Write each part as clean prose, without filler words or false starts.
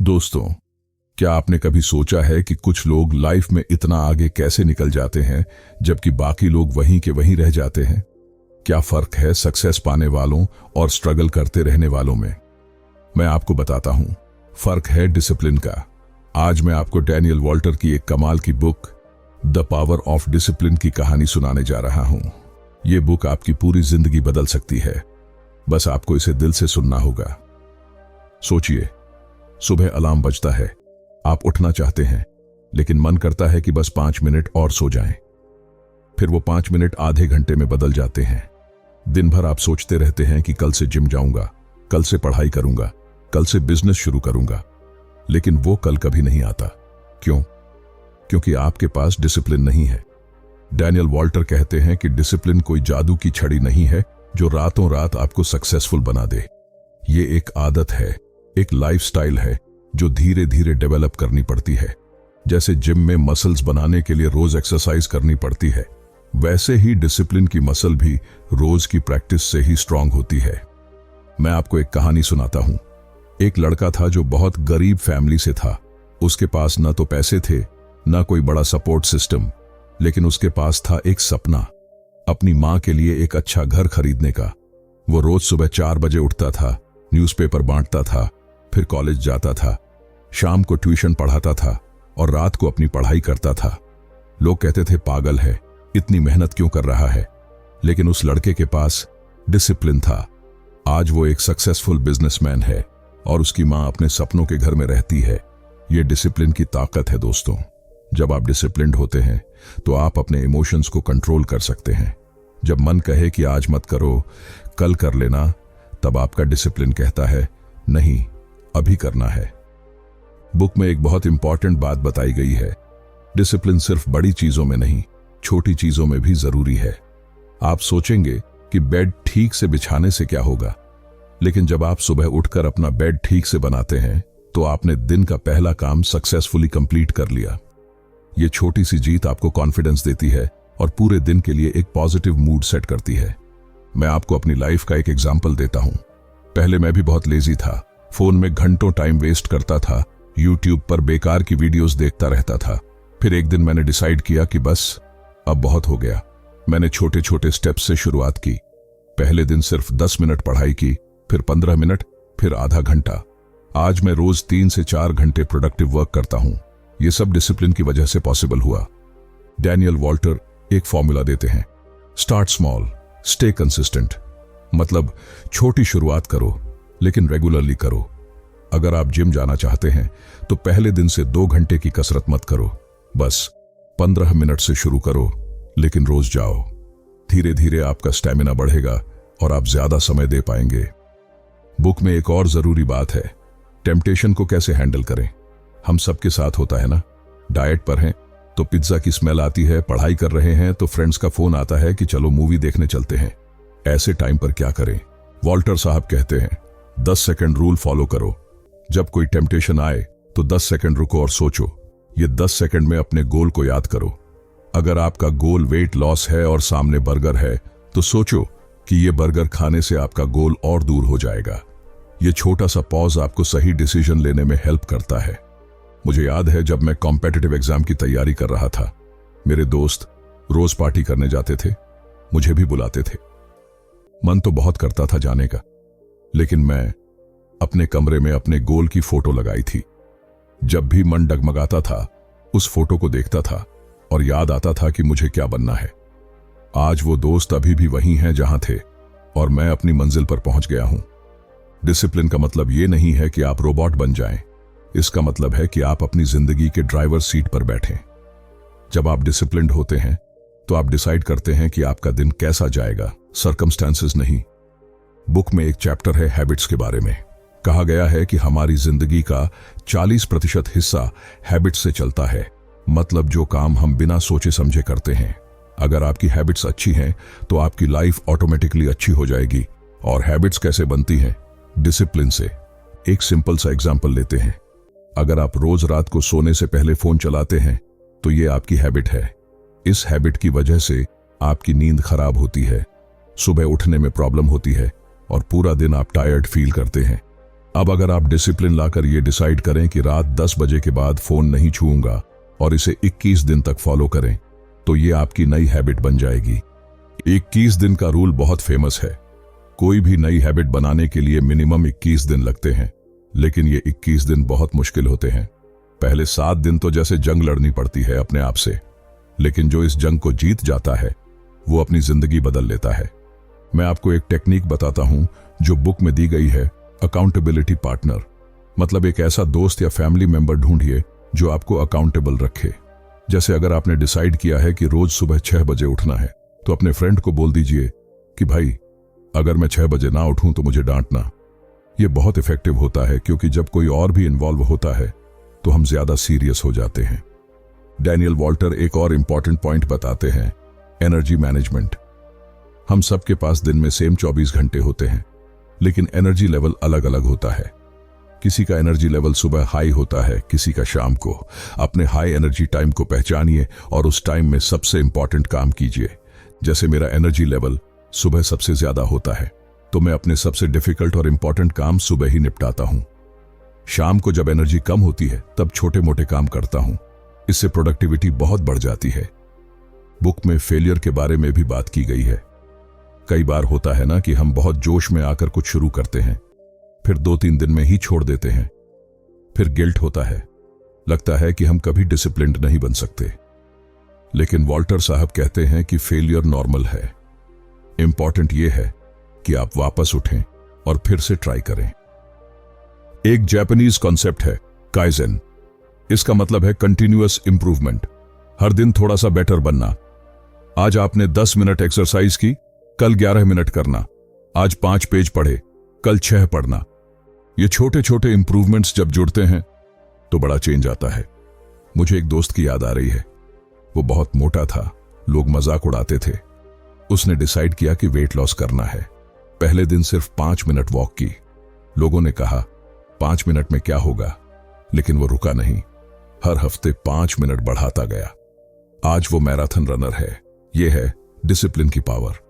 दोस्तों, क्या आपने कभी सोचा है कि कुछ लोग लाइफ में इतना आगे कैसे निकल जाते हैं जबकि बाकी लोग वहीं के वहीं रह जाते हैं? क्या फर्क है सक्सेस पाने वालों और स्ट्रगल करते रहने वालों में? मैं आपको बताता हूं। फर्क है डिसिप्लिन का। आज मैं आपको डैनियल वॉल्टर की एक कमाल की book the power of discipline की कहानी सुनाने जा रहा हूं। यह बुक आपकी पूरी जिंदगी बदल सकती है। बस आपको इसे दिल से सुनना होगा। सोचिए, सुबह अलार्म बजता है, आप उठना चाहते हैं, लेकिन मन करता है कि बस 5 मिनट और सो जाएं। फिर वो 5 मिनट आधे घंटे में बदल जाते हैं। दिन भर आप सोचते रहते हैं कि कल से जिम जाऊंगा, कल से पढ़ाई करूंगा, कल से बिजनेस शुरू करूंगा, लेकिन वो कल कभी नहीं आता। क्यों? क्योंकि आपके पास डिसिप्लिन नहीं है। डैनियल वॉल्टर कहते हैं कि डिसिप्लिन कोई जादू की छड़ी नहीं है जो रातों रात आपको सक्सेसफुल बना दे। ये एक आदत है, एक लाइफस्टाइल है जो धीरे धीरे डेवलप करनी पड़ती है। जैसे जिम में मसल्स बनाने के लिए रोज एक्सरसाइज करनी पड़ती है, वैसे ही डिसिप्लिन की मसल भी रोज की प्रैक्टिस से ही स्ट्रांग होती है। मैं आपको एक कहानी सुनाता हूं। एक लड़का था जो बहुत गरीब फैमिली से था। उसके पास न तो पैसे थे, न कोई बड़ा सपोर्ट सिस्टम, लेकिन उसके पास था एक सपना, अपनी मां के लिए एक अच्छा घर खरीदने का। वो रोज सुबह 4 बजे उठता था, न्यूज़पेपर बांटता था, फिर कॉलेज जाता था, शाम को ट्यूशन पढ़ाता था और रात को अपनी पढ़ाई करता था। लोग कहते थे पागल है, इतनी मेहनत क्यों कर रहा है, लेकिन उस लड़के के पास डिसिप्लिन था। आज वो एक सक्सेसफुल बिजनेसमैन है और उसकी मां अपने सपनों के घर में रहती है। ये डिसिप्लिन की ताकत है दोस्तों। जब आप डिसिप्लिन्ड होते हैं तो आप अपने इमोशंस को कंट्रोल कर सकते हैं। जब मन कहे कि आज मत करो, कल कर लेना, तब आपका डिसिप्लिन कहता है नहीं, अभी करना है। बुक में एक बहुत इंपॉर्टेंट बात बताई गई है। डिसिप्लिन सिर्फ बड़ी चीजों में नहीं, छोटी चीजों में भी जरूरी है। आप सोचेंगे कि बेड ठीक से बिछाने से क्या होगा, लेकिन जब आप सुबह उठकर अपना बेड ठीक से बनाते हैं तो आपने दिन का पहला काम सक्सेसफुली कंप्लीट कर लिया। ये छोटी सी जीत आपको कॉन्फिडेंस देती है और पूरे दिन के लिए एक पॉजिटिव मूड सेट करती है। मैं आपको अपनी लाइफ का एक एग्जाम्पल देता हूं। पहले मैं भी बहुत लेजी था, फोन में घंटों टाइम वेस्ट करता था, यूट्यूब पर बेकार की वीडियोस देखता रहता था। फिर एक दिन मैंने डिसाइड किया कि बस अब बहुत हो गया। मैंने छोटे छोटे स्टेप्स से शुरुआत की। पहले दिन सिर्फ 10 मिनट पढ़ाई की, फिर 15 मिनट, फिर आधा घंटा। आज मैं रोज 3 से 4 घंटे प्रोडक्टिव वर्क करता हूं। यह सब डिसिप्लिन की वजह से पॉसिबल हुआ। डैनियल वॉल्टर एक फॉर्मूला देते हैं, स्टार्ट स्मॉल, स्टे कंसिस्टेंट। मतलब छोटी शुरुआत करो लेकिन रेगुलरली करो। अगर आप जिम जाना चाहते हैं तो पहले दिन से 2 घंटे की कसरत मत करो, बस 15 मिनट से शुरू करो, लेकिन रोज जाओ। धीरे धीरे आपका स्टैमिना बढ़ेगा और आप ज्यादा समय दे पाएंगे। बुक में एक और जरूरी बात है, टेम्पटेशन को कैसे हैंडल करें। हम सबके साथ होता है ना। डाइट पर हैं तो पिज्जा की स्मेल आती है, पढ़ाई कर रहे हैं तो फ्रेंड्स का फोन आता है कि चलो मूवी देखने चलते हैं। ऐसे टाइम पर क्या करें? वॉल्टर साहब कहते हैं 10 सेकंड रूल फॉलो करो। जब कोई टेम्पटेशन आए तो 10 सेकंड रुको और सोचो। ये 10 सेकंड में अपने गोल को याद करो। अगर आपका गोल वेट लॉस है और सामने बर्गर है तो सोचो कि ये बर्गर खाने से आपका गोल और दूर हो जाएगा। ये छोटा सा पॉज आपको सही डिसीजन लेने में हेल्प करता है। मुझे याद है जब मैं कॉम्पिटिटिव एग्जाम की तैयारी कर रहा था, मेरे दोस्त रोज पार्टी करने जाते थे, मुझे भी बुलाते थे। मन तो बहुत करता था जाने का, लेकिन मैं अपने कमरे में अपने गोल की फोटो लगाई थी। जब भी मन डगमगाता था, उस फोटो को देखता था और याद आता था कि मुझे क्या बनना है। आज वो दोस्त अभी भी वहीं हैं जहां थे और मैं अपनी मंजिल पर पहुंच गया हूं। डिसिप्लिन का मतलब ये नहीं है कि आप रोबोट बन जाएं। इसका मतलब है कि आप अपनी जिंदगी के ड्राइवर सीट पर बैठें। जब आप डिसिप्लिन्ड होते हैं तो आप डिसाइड करते हैं कि आपका दिन कैसा जाएगा, सर्कमस्टेंसेस नहीं। बुक में एक चैप्टर है हैबिट्स के बारे में। कहा गया है कि हमारी जिंदगी का 40% हिस्सा हैबिट्स से चलता है। मतलब जो काम हम बिना सोचे समझे करते हैं। अगर आपकी हैबिट्स अच्छी हैं तो आपकी लाइफ ऑटोमेटिकली अच्छी हो जाएगी। और हैबिट्स कैसे बनती हैं? डिसिप्लिन से। एक सिंपल सा एग्जांपल लेते हैं। अगर आप रोज रात को सोने से पहले फोन चलाते हैं तो ये आपकी हैबिट है। इस हैबिट की वजह से आपकी नींद खराब होती है, सुबह उठने में प्रॉब्लम होती है और पूरा दिन आप टायर्ड फील करते हैं। अब अगर आप डिसिप्लिन लाकर ये डिसाइड करें कि रात 10 बजे के बाद फोन नहीं छूऊंगा और इसे 21 दिन तक फॉलो करें, तो ये आपकी नई हैबिट बन जाएगी। 21 दिन का रूल बहुत फेमस है। कोई भी नई हैबिट बनाने के लिए मिनिमम 21 दिन लगते हैं, लेकिन ये 21 दिन बहुत मुश्किल होते हैं। पहले 7 दिन तो जैसे जंग लड़नी पड़ती है अपने आप से, लेकिन जो इस जंग को जीत जाता है वो अपनी जिंदगी बदल लेता है। मैं आपको एक टेक्निक बताता हूं जो बुक में दी गई है, अकाउंटेबिलिटी पार्टनर। मतलब एक ऐसा दोस्त या फैमिली मेंबर ढूंढिए जो आपको अकाउंटेबल रखे। जैसे अगर आपने डिसाइड किया है कि रोज सुबह 6 बजे उठना है, तो अपने फ्रेंड को बोल दीजिए कि भाई अगर मैं 6 बजे ना उठूं तो मुझे डांटना। यह बहुत इफेक्टिव होता है, क्योंकि जब कोई और भी इन्वॉल्व होता है तो हम ज्यादा सीरियस हो जाते हैं। डैनियल वॉल्टर एक और इंपॉर्टेंट पॉइंट बताते हैं, एनर्जी मैनेजमेंट। हम सबके पास दिन में सेम 24 घंटे होते हैं, लेकिन एनर्जी लेवल अलग अलग होता है। किसी का एनर्जी लेवल सुबह हाई होता है, किसी का शाम को। अपने हाई एनर्जी टाइम को पहचानिए और उस टाइम में सबसे इंपॉर्टेंट काम कीजिए। जैसे मेरा एनर्जी लेवल सुबह सबसे ज्यादा होता है, तो मैं अपने सबसे डिफिकल्ट और इंपॉर्टेंट काम सुबह ही निपटाता हूं। शाम को जब एनर्जी कम होती है तब छोटे मोटे काम करता हूं। इससे प्रोडक्टिविटी बहुत बढ़ जाती है। बुक में फेलियर के बारे में भी बात की गई है। कई बार होता है ना कि हम बहुत जोश में आकर कुछ शुरू करते हैं, फिर 2-3 दिन में ही छोड़ देते हैं। फिर गिल्ट होता है, लगता है कि हम कभी डिसिप्लिन्ड नहीं बन सकते। लेकिन वॉल्टर साहब कहते हैं कि फेलियर नॉर्मल है। इंपॉर्टेंट यह है कि आप वापस उठें और फिर से ट्राई करें। एक जापानीज कॉन्सेप्ट है काइजेन। इसका मतलब है कंटिन्यूअस इंप्रूवमेंट। हर दिन थोड़ा सा बेटर बनना। आज आपने 10 मिनट एक्सरसाइज की, कल 11 मिनट करना। आज 5 पेज पढ़े, कल 6 पढ़ना। ये छोटे छोटे इंप्रूवमेंट्स जब जुड़ते हैं तो बड़ा चेंज आता है। मुझे एक दोस्त की याद आ रही है। वो बहुत मोटा था, लोग मजाक उड़ाते थे। उसने डिसाइड किया कि वेट लॉस करना है। पहले दिन सिर्फ 5 मिनट वॉक की। लोगों ने कहा 5 मिनट में क्या होगा, लेकिन वो रुका नहीं। हर हफ्ते 5 मिनट बढ़ाता गया। आज वो मैराथन रनर है। यह है डिसिप्लिन की पावर।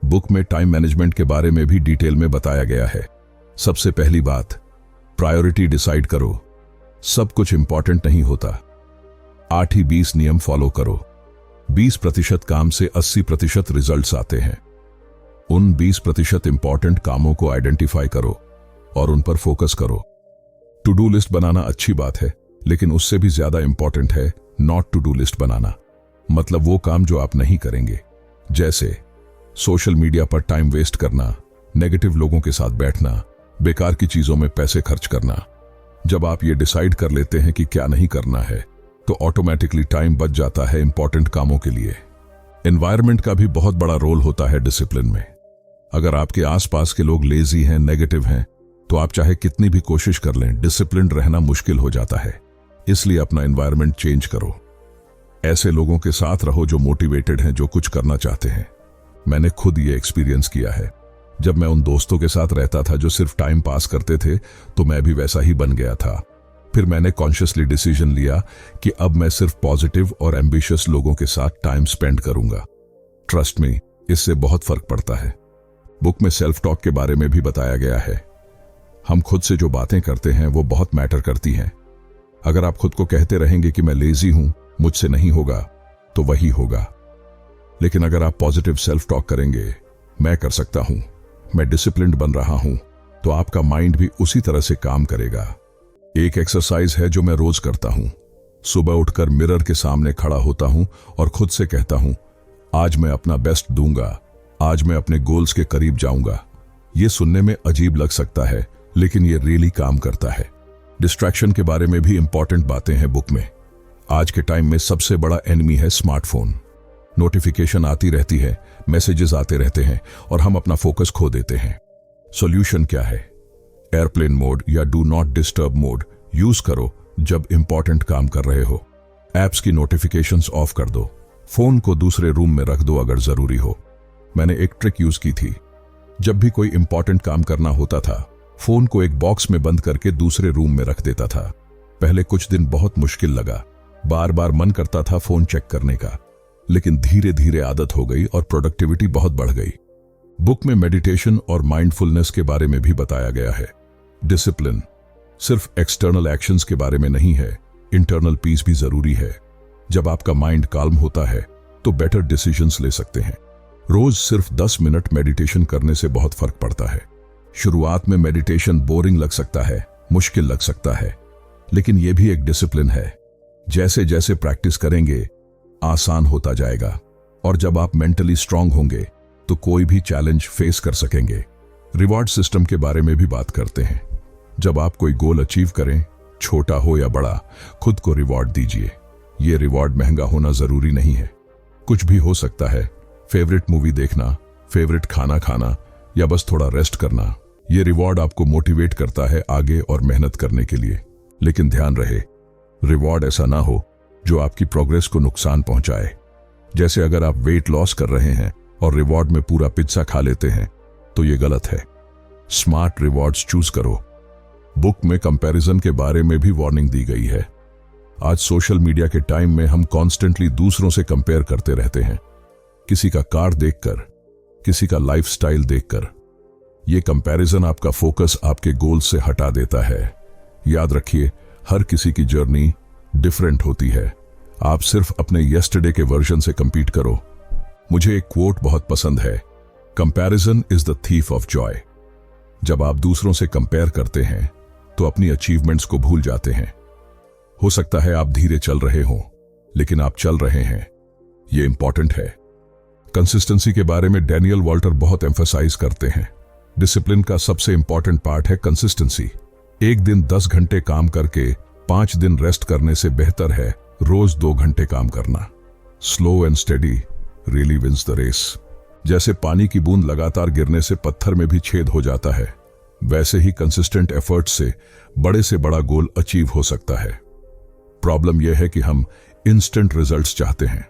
बुक में टाइम मैनेजमेंट के बारे में भी डिटेल में बताया गया है। सबसे पहली बात, प्रायोरिटी डिसाइड करो। सब कुछ इंपॉर्टेंट नहीं होता। 8 ही 20 नियम फॉलो करो। 20% काम से 80% रिजल्ट्स आते हैं। उन 20% इंपॉर्टेंट कामों को आइडेंटिफाई करो और उन पर फोकस करो। टू डू लिस्ट बनाना अच्छी बात है, लेकिन उससे भी ज्यादा इंपॉर्टेंट है नॉट टू डू लिस्ट बनाना। मतलब वो काम जो आप नहीं करेंगे, जैसे सोशल मीडिया पर टाइम वेस्ट करना, नेगेटिव लोगों के साथ बैठना, बेकार की चीजों में पैसे खर्च करना। जब आप ये डिसाइड कर लेते हैं कि क्या नहीं करना है, तो ऑटोमेटिकली टाइम बच जाता है इंपॉर्टेंट कामों के लिए। एनवायरनमेंट का भी बहुत बड़ा रोल होता है डिसिप्लिन में। अगर आपके आसपास के लोग लेजी हैं, नेगेटिव हैं, तो आप चाहे कितनी भी कोशिश कर लें, डिसिप्लिन रहना मुश्किल हो जाता है। इसलिए अपना एनवायरनमेंट चेंज करो। ऐसे लोगों के साथ रहो जो मोटिवेटेड हैं, जो कुछ करना चाहते हैं। मैंने खुद ये एक्सपीरियंस किया है। जब मैं उन दोस्तों के साथ रहता था जो सिर्फ टाइम पास करते थे, तो मैं भी वैसा ही बन गया था। फिर मैंने कॉन्शियसली डिसीजन लिया कि अब मैं सिर्फ पॉजिटिव और एम्बिशियस लोगों के साथ टाइम स्पेंड करूंगा। ट्रस्ट मी, इससे बहुत फर्क पड़ता है। बुक में सेल्फ टॉक के बारे में भी बताया गया है। हम खुद से जो बातें करते हैं वो बहुत मैटर करती हैं। अगर आप खुद को कहते रहेंगे कि मैं लेजी हूं, मुझसे नहीं होगा, तो वही होगा। लेकिन अगर आप पॉजिटिव सेल्फ टॉक करेंगे, मैं कर सकता हूं, मैं डिसिप्लिन्ड बन रहा हूं, तो आपका माइंड भी उसी तरह से काम करेगा। एक एक्सरसाइज है जो मैं रोज करता हूं। सुबह उठकर मिरर के सामने खड़ा होता हूं और खुद से कहता हूं, आज मैं अपना बेस्ट दूंगा, आज मैं अपने गोल्स के करीब जाऊंगा। ये सुनने में अजीब लग सकता है, लेकिन ये रियली काम करता है। डिस्ट्रैक्शन के बारे में भी इंपॉर्टेंट बातें हैं बुक में। आज के टाइम में सबसे बड़ा एनिमी है स्मार्टफोन। नोटिफिकेशन आती रहती है, मैसेजेस आते रहते हैं और हम अपना फोकस खो देते हैं। सॉल्यूशन क्या है? एयरप्लेन मोड या do not disturb mode use करो जब इंपॉर्टेंट काम कर रहे हो। एप्स की नोटिफिकेशंस ऑफ कर दो। फोन को दूसरे रूम में रख दो अगर जरूरी हो। मैंने एक ट्रिक यूज की थी। जब भी कोई इंपॉर्टेंट काम करना होता था, फोन को एक बॉक्स में बंद करके दूसरे रूम में रख देता था। पहले कुछ दिन बहुत मुश्किल लगा, बार बार मन करता था फोन चेक करने का, लेकिन धीरे धीरे आदत हो गई और प्रोडक्टिविटी बहुत बढ़ गई। बुक में मेडिटेशन और माइंडफुलनेस के बारे में भी बताया गया है। डिसिप्लिन सिर्फ एक्सटर्नल एक्शंस के बारे में नहीं है, इंटरनल पीस भी जरूरी है। जब आपका माइंड काल्म होता है तो बेटर डिसीजंस ले सकते हैं। रोज सिर्फ 10 मिनट मेडिटेशन करने से बहुत फर्क पड़ता है। शुरुआत में मेडिटेशन बोरिंग लग सकता है, मुश्किल लग सकता है, लेकिन यह भी एक डिसिप्लिन है। जैसे जैसे प्रैक्टिस करेंगे आसान होता जाएगा, और जब आप मेंटली स्ट्रांग होंगे तो कोई भी चैलेंज फेस कर सकेंगे। रिवॉर्ड सिस्टम के बारे में भी बात करते हैं। जब आप कोई गोल अचीव करें, छोटा हो या बड़ा, खुद को रिवॉर्ड दीजिए। यह रिवॉर्ड महंगा होना जरूरी नहीं है, कुछ भी हो सकता है। फेवरेट मूवी देखना, फेवरेट खाना खाना, या बस थोड़ा रेस्ट करना। यह रिवॉर्ड आपको मोटिवेट करता है आगे और मेहनत करने के लिए। लेकिन ध्यान रहे, रिवॉर्ड ऐसा ना हो जो आपकी प्रोग्रेस को नुकसान पहुंचाए। जैसे अगर आप वेट लॉस कर रहे हैं और रिवॉर्ड में पूरा पिज्जा खा लेते हैं तो यह गलत है। स्मार्ट रिवॉर्ड्स चूज करो। बुक में कंपैरिजन के बारे में भी वार्निंग दी गई है। आज सोशल मीडिया के टाइम में हम कॉन्स्टेंटली दूसरों से कंपेयर करते रहते हैं, किसी का कार देखकर, किसी का लाइफस्टाइल देखकर। यह कंपैरिजन आपका फोकस आपके गोल से हटा देता है। याद रखिए, हर किसी की जर्नी डिफरेंट होती है। आप सिर्फ अपने यस्टरडे के वर्जन से कंपीट करो। मुझे एक कोट बहुत पसंद है, comparison is the thief of Joy. जब आप दूसरों से कंपेयर करते हैं तो अपनी अचीवमेंट्स को भूल जाते हैं। हो सकता है आप धीरे चल रहे हो, लेकिन आप चल रहे हैं, यह इंपॉर्टेंट है। कंसिस्टेंसी के बारे में डैनियल वॉल्टर बहुत एम्फसाइज करते हैं। डिसिप्लिन का सबसे इंपॉर्टेंट पार्ट है कंसिस्टेंसी। एक दिन 10 घंटे काम करके 5 दिन रेस्ट करने से बेहतर है रोज 2 घंटे काम करना। Slow and steady really wins the race. जैसे पानी की बूंद लगातार गिरने से पत्थर में भी छेद हो जाता है, वैसे ही कंसिस्टेंट एफर्ट से बड़े से बड़ा गोल अचीव हो सकता है। प्रॉब्लम यह है कि हम इंस्टेंट रिजल्ट्स चाहते हैं।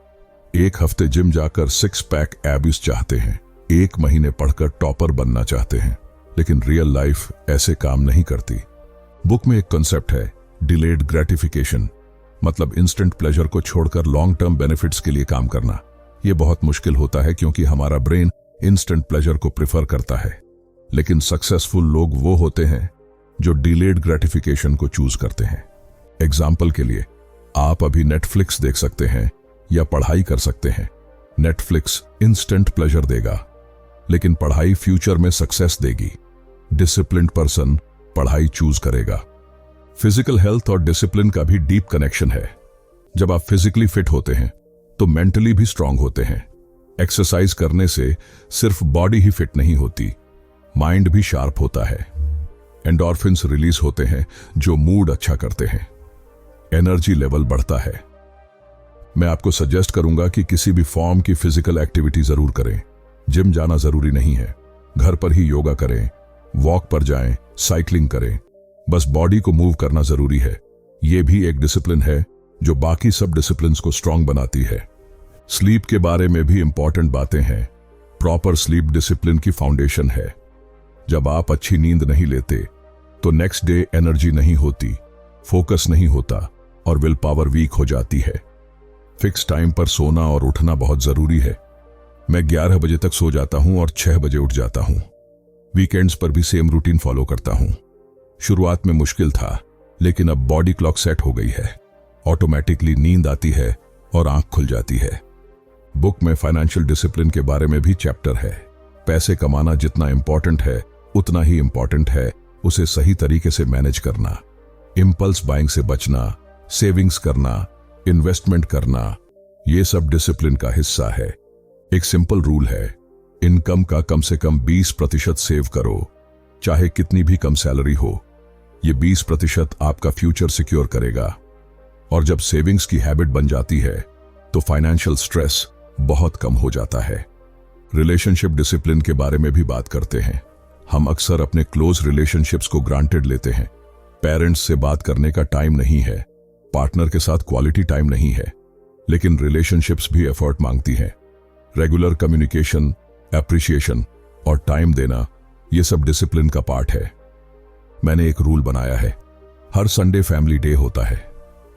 एक हफ्ते जिम जाकर 6 पैक एब्स चाहते हैं, 1 महीने पढ़कर टॉपर बनना चाहते हैं, लेकिन रियल लाइफ ऐसे काम नहीं करती। बुक में एक कॉन्सेप्ट है, डिलेड ग्रेटिफिकेशन, मतलब इंस्टेंट प्लेजर को छोड़कर लॉन्ग टर्म बेनिफिट्स के लिए काम करना। यह बहुत मुश्किल होता है क्योंकि हमारा ब्रेन इंस्टेंट प्लेजर को प्रेफर करता है। लेकिन सक्सेसफुल लोग वो होते हैं जो डिलेड ग्रेटिफिकेशन को चूज करते हैं। एग्जाम्पल के लिए, आप अभी नेटफ्लिक्स देख सकते हैं या पढ़ाई कर सकते हैं। नेटफ्लिक्स इंस्टेंट प्लेजर देगा, लेकिन पढ़ाई फ्यूचर में सक्सेस देगी। डिसिप्लिन्ड पर्सन पढ़ाई चूज करेगा। फिजिकल हेल्थ और डिसिप्लिन का भी डीप कनेक्शन है। जब आप फिजिकली फिट होते हैं तो मेंटली भी स्ट्रांग होते हैं। एक्सरसाइज करने से सिर्फ बॉडी ही फिट नहीं होती, माइंड भी शार्प होता है। एंडोर्फिन्स रिलीज होते हैं जो मूड अच्छा करते हैं, एनर्जी लेवल बढ़ता है। मैं आपको सजेस्ट करूंगा कि किसी भी फॉर्म की फिजिकल एक्टिविटी जरूर करें। जिम जाना जरूरी नहीं है, घर पर ही योगा करें, वॉक पर जाएं, साइकिलिंग करें। बस बॉडी को मूव करना जरूरी है। यह भी एक डिसिप्लिन है जो बाकी सब डिसिप्लिन्स को स्ट्रांग बनाती है। स्लीप के बारे में भी इंपॉर्टेंट बातें हैं। प्रॉपर स्लीप डिसिप्लिन की फाउंडेशन है। जब आप अच्छी नींद नहीं लेते तो नेक्स्ट डे एनर्जी नहीं होती, फोकस नहीं होता और विल पावर वीक हो जाती है। फिक्स टाइम पर सोना और उठना बहुत जरूरी है। मैं 11 बजे तक सो जाता हूं और 6 बजे उठ जाता हूं। वीकेंड्स पर भी सेम रूटीन फॉलो करता हूं। शुरुआत में मुश्किल था, लेकिन अब बॉडी क्लॉक सेट हो गई है। ऑटोमेटिकली नींद आती है और आंख खुल जाती है। बुक में फाइनेंशियल डिसिप्लिन के बारे में भी चैप्टर है। पैसे कमाना जितना इंपॉर्टेंट है उतना ही इंपॉर्टेंट है उसे सही तरीके से मैनेज करना। इंपल्स बाइंग से बचना, सेविंग्स करना, इन्वेस्टमेंट करना, ये सब डिसिप्लिन का हिस्सा है। एक सिंपल रूल है, इनकम का कम से कम 20% सेव करो, चाहे कितनी भी कम सैलरी हो। ये 20% आपका फ्यूचर सिक्योर करेगा। और जब सेविंग्स की हैबिट बन जाती है तो फाइनेंशियल स्ट्रेस बहुत कम हो जाता है। रिलेशनशिप डिसिप्लिन के बारे में भी बात करते हैं। हम अक्सर अपने क्लोज रिलेशनशिप्स को ग्रांटेड लेते हैं। पेरेंट्स से बात करने का टाइम नहीं है, पार्टनर के साथ क्वालिटी टाइम नहीं है, लेकिन रिलेशनशिप्स भी एफर्ट मांगती हैं। रेगुलर कम्युनिकेशन, एप्रिशिएशन और टाइम देना, ये सब डिसिप्लिन का पार्ट है। मैंने एक रूल बनाया है, हर संडे फैमिली डे होता है।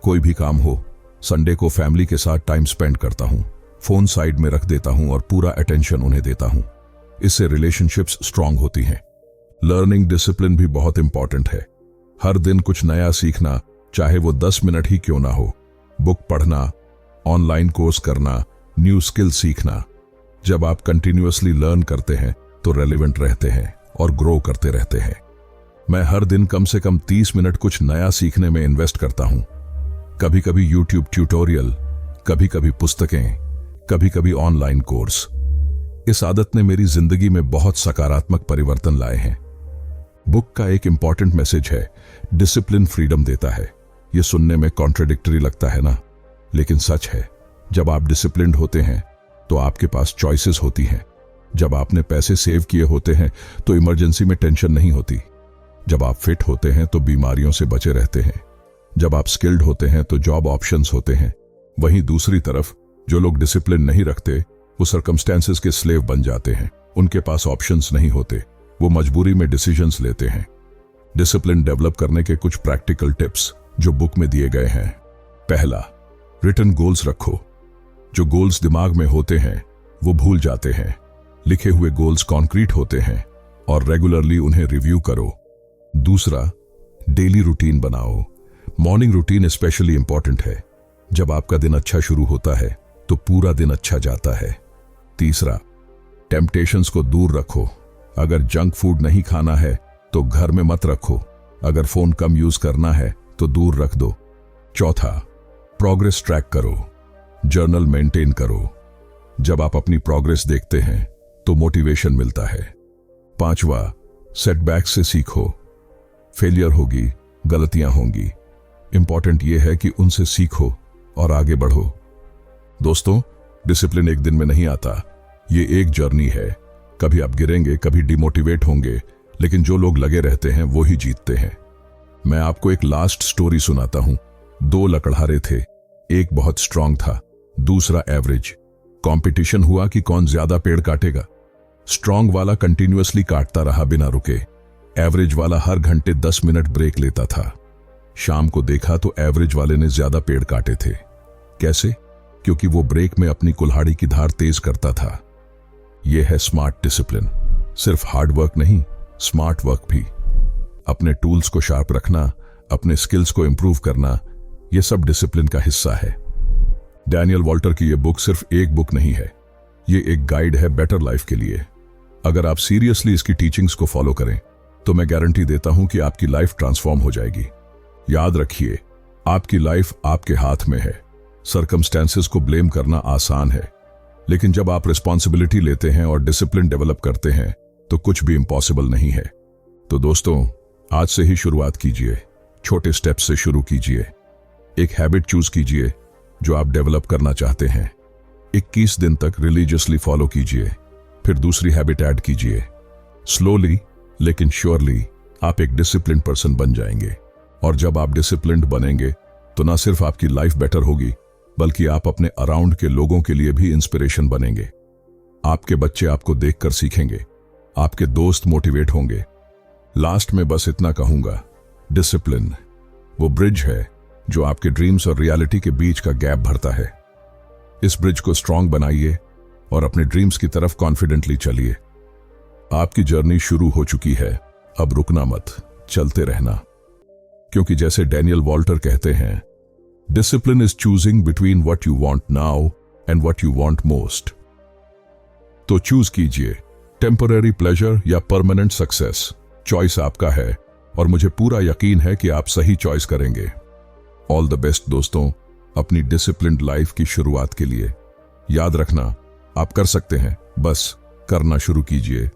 कोई भी काम हो, संडे को फैमिली के साथ टाइम स्पेंड करता हूं, फोन साइड में रख देता हूं और पूरा अटेंशन उन्हें देता हूं। इससे रिलेशनशिप्स स्ट्रांग होती हैं। लर्निंग डिसिप्लिन भी बहुत इंपॉर्टेंट है। हर दिन कुछ नया सीखना, चाहे वो 10 मिनट ही क्यों ना हो। बुक पढ़ना, ऑनलाइन कोर्स करना, न्यू स्किल सीखना। जब आप कंटिन्यूअसली लर्न करते हैं तो रेलेवेंट रहते हैं और ग्रो करते रहते हैं। मैं हर दिन कम से कम 30 मिनट कुछ नया सीखने में इन्वेस्ट करता हूं। कभी कभी यूट्यूब ट्यूटोरियल, कभी कभी पुस्तकें, कभी कभी ऑनलाइन कोर्स। इस आदत ने मेरी जिंदगी में बहुत सकारात्मक परिवर्तन लाए हैं। बुक का एक इंपॉर्टेंट मैसेज है, डिसिप्लिन फ्रीडम देता है। यह सुनने में कॉन्ट्राडिक्टरी लगता है ना, लेकिन सच है। जब आप डिसिप्लिन्ड होते हैं तो आपके पास चॉइसेस होती हैं। जब आपने पैसे सेव किए होते हैं तो इमरजेंसी में टेंशन नहीं होती। जब आप फिट होते हैं तो बीमारियों से बचे रहते हैं। जब आप स्किल्ड होते हैं तो जॉब ऑप्शंस होते हैं। वहीं दूसरी तरफ जो लोग डिसिप्लिन नहीं रखते वो सर्कमस्टेंसेस के स्लेव बन जाते हैं। उनके पास ऑप्शंस नहीं होते, वो मजबूरी में डिसीजंस लेते हैं। डिसिप्लिन डेवलप करने के कुछ प्रैक्टिकल टिप्स जो बुक में दिए गए हैं। पहला, रिटन गोल्स रखो। जो गोल्स दिमाग में होते हैं वो भूल जाते हैं। लिखे हुए गोल्स कॉन्क्रीट होते हैं और रेगुलरली उन्हें रिव्यू करो। दूसरा, डेली रूटीन बनाओ। मॉर्निंग रूटीन स्पेशली इंपॉर्टेंट है। जब आपका दिन अच्छा शुरू होता है तो पूरा दिन अच्छा जाता है। तीसरा, टेम्पटेशंस को दूर रखो। अगर जंक फूड नहीं खाना है तो घर में मत रखो। अगर फोन कम यूज करना है तो दूर रख दो। चौथा, प्रोग्रेस ट्रैक करो। जर्नल मेंटेन करो। जब आप अपनी प्रोग्रेस देखते हैं तो मोटिवेशन मिलता है। पांचवा, सेटबैक से सीखो। फेलियर होगी, गलतियां होंगी। इंपॉर्टेंट यह है कि उनसे सीखो और आगे बढ़ो। दोस्तों, डिसिप्लिन एक दिन में नहीं आता। ये एक जर्नी है। कभी आप गिरेंगे, कभी डिमोटिवेट होंगे, लेकिन जो लोग लगे रहते हैं वो ही जीतते हैं। मैं आपको एक लास्ट स्टोरी सुनाता हूं। 2 लकड़हारे थे। एक बहुत स्ट्रांग था, दूसरा एवरेज। कंपटीशन हुआ कि कौन ज्यादा पेड़ काटेगा। स्ट्रांग वाला कंटिन्यूअसली काटता रहा बिना रुके। एवरेज वाला हर घंटे 10 मिनट ब्रेक लेता था। शाम को देखा तो एवरेज वाले ने ज्यादा पेड़ काटे थे। कैसे? क्योंकि वो ब्रेक में अपनी कुल्हाड़ी की धार तेज करता था। यह है स्मार्ट डिसिप्लिन। सिर्फ हार्ड वर्क नहीं, स्मार्ट वर्क भी। अपने टूल्स को शार्प रखना, अपने स्किल्स को इंप्रूव करना, यह सब डिसिप्लिन का हिस्सा है। डैनियल वॉल्टर की यह बुक सिर्फ एक बुक नहीं है, यह एक गाइड है बेटर लाइफ के लिए। अगर आप सीरियसली इसकी टीचिंग्स को फॉलो करें तो मैं गारंटी देता हूं कि आपकी लाइफ ट्रांसफॉर्म हो जाएगी। याद रखिए, आपकी लाइफ आपके हाथ में है। सर्कमस्टेंसेस को ब्लेम करना आसान है, लेकिन जब आप रिस्पॉन्सिबिलिटी लेते हैं और डिसिप्लिन डेवलप करते हैं तो कुछ भी इम्पॉसिबल नहीं है। तो दोस्तों, आज से ही शुरुआत कीजिए। छोटे स्टेप से शुरू कीजिए। एक हैबिट चूज कीजिए जो आप डेवलप करना चाहते हैं। 21 दिन तक रिलीजियसली फॉलो कीजिए, फिर दूसरी हैबिट ऐड कीजिए। स्लोली लेकिन श्योरली आप एक डिसिप्लिन्ड पर्सन बन जाएंगे। और जब आप डिसिप्लिन्ड बनेंगे तो ना सिर्फ आपकी लाइफ बेटर होगी, बल्कि आप अपने अराउंड के लोगों के लिए भी इंस्पिरेशन बनेंगे। आपके बच्चे आपको देखकर सीखेंगे, आपके दोस्त मोटिवेट होंगे। लास्ट में बस इतना कहूंगा, डिसिप्लिन वो ब्रिज है जो आपके ड्रीम्स और रियलिटी के बीच का गैप भरता है। इस ब्रिज को स्ट्रांग बनाइए और अपने ड्रीम्स की तरफ कॉन्फिडेंटली चलिए। आपकी जर्नी शुरू हो चुकी है, अब रुकना मत, चलते रहना। क्योंकि जैसे डैनियल वॉल्टर कहते हैं, discipline is choosing between what you want now and what you want most. तो चूज कीजिए, टेम्पररी प्लेजर या परमानेंट सक्सेस। चॉइस आपका है और मुझे पूरा यकीन है कि आप सही चॉइस करेंगे। ऑल द बेस्ट दोस्तों, अपनी डिसिप्लिन्ड लाइफ की शुरुआत के लिए। याद रखना, आप कर सकते हैं, बस करना शुरू कीजिए।